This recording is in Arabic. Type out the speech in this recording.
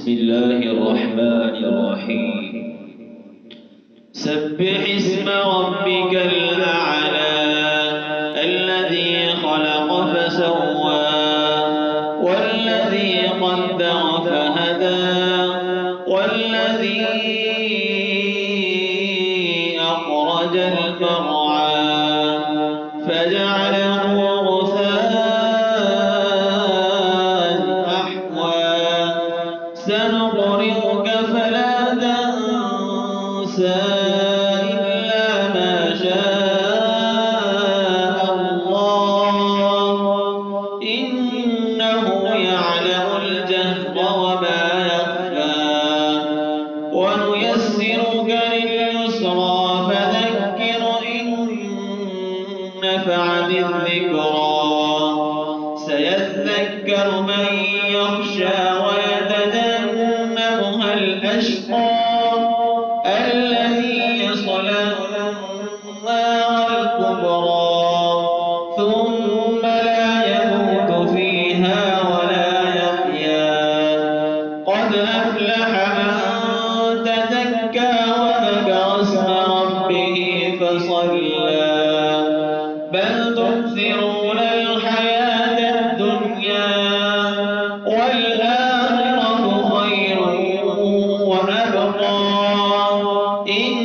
بسم الله الرحمن الرحيم. سبح اسم ربك الأعلى الذي خلق فسوى والذي قدر فهدى والذي أخرج المرعى فجعله سنقرئك فلا تنسى إلا ما شاء الله إنه يعلم الجهر وما يخفى ونيسرك لليسرى فذكر إن نفعت الذكرى سيذكر من يخشى الأشقى الذي يصلى النار الكبرى ثم لا يموت فيها ولا يحيا قد أفلح من تزكى وذكر اسم ربه فصلى بل تؤثرون الحياة الدنيا والآخرة خير وأبقى إن